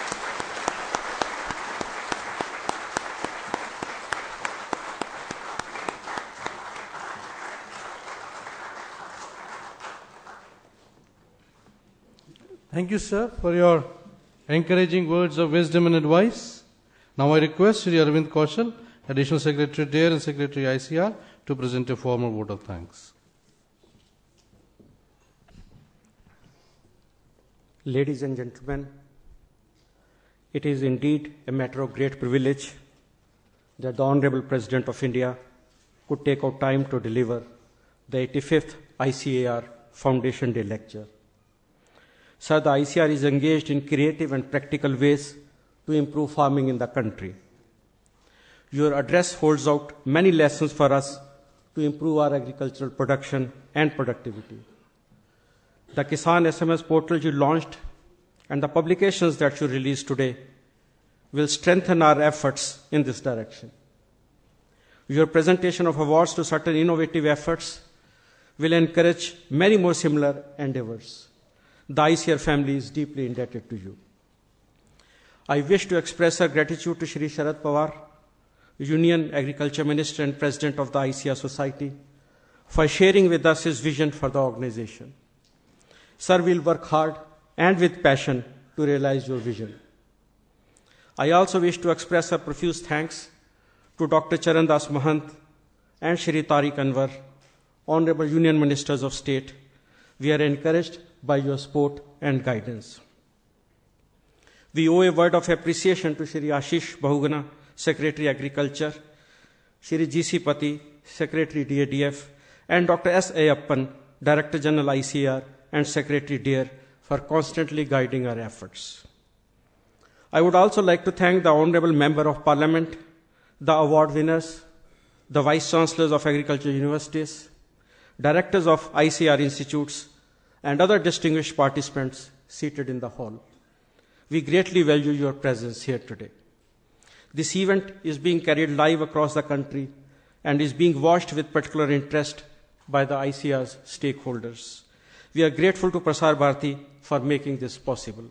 Thank you, sir, for your encouraging words of wisdom and advice. Now I request Sri Arvind Kaushal, Additional Secretary DARE and Secretary ICR, to present a formal vote of thanks. Ladies and gentlemen, it is indeed a matter of great privilege that the Honorable President of India could take out time to deliver the 85th ICAR Foundation Day lecture. Sir, the ICAR is engaged in creative and practical ways to improve farming in the country. Your address holds out many lessons for us to improve our agricultural production and productivity. The Kisan SMS portal you launched and the publications that you released today will strengthen our efforts in this direction. Your presentation of awards to certain innovative efforts will encourage many more similar endeavors. The ICAR family is deeply indebted to you. I wish to express our gratitude to Shri Sharad Pawar, Union Agriculture Minister and President of the ICAR Society, for sharing with us his vision for the organization. Sir, we'll work hard and with passion to realize your vision. I also wish to express a profuse thanks to Dr. Charan Das Mahant and Shri Tariq Anwar, Honorable Union Ministers of State. We are encouraged by your support and guidance. We owe a word of appreciation to Shri Ashish Bahuguna, Secretary Agriculture, Shri G.C. Pati, Secretary DADF, and Dr. S. Ayappan, Director General ICAR and Secretary DARE, for constantly guiding our efforts. I would also like to thank the Honorable Member of Parliament, the award winners, the Vice Chancellors of Agriculture Universities, Directors of ICAR institutes, and other distinguished participants seated in the hall. We greatly value your presence here today. This event is being carried live across the country and is being watched with particular interest by the ICAR's stakeholders. We are grateful to Prasar Bharati for making this possible.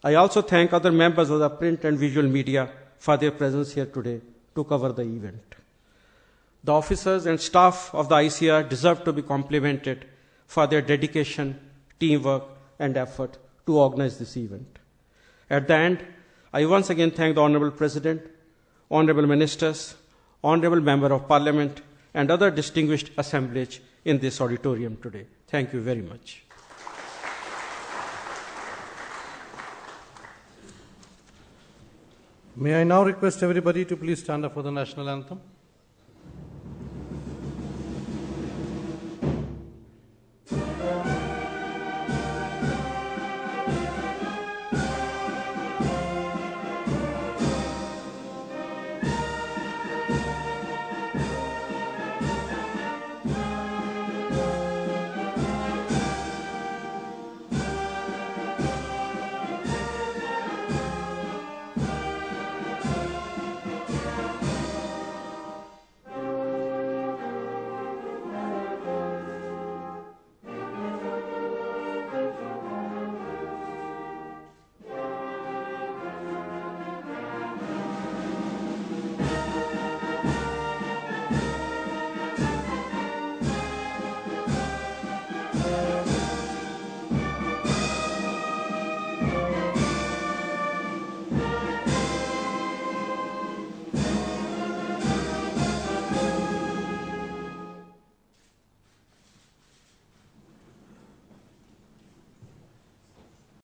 I also thank other members of the print and visual media for their presence here today to cover the event. The officers and staff of the ICAR deserve to be complimented for their dedication, teamwork, and effort to organize this event. At the end, I once again thank the Honorable President, Honorable Ministers, Honorable Member of Parliament, and other distinguished assemblage in this auditorium today. Thank you very much. May I now request everybody to please stand up for the national anthem.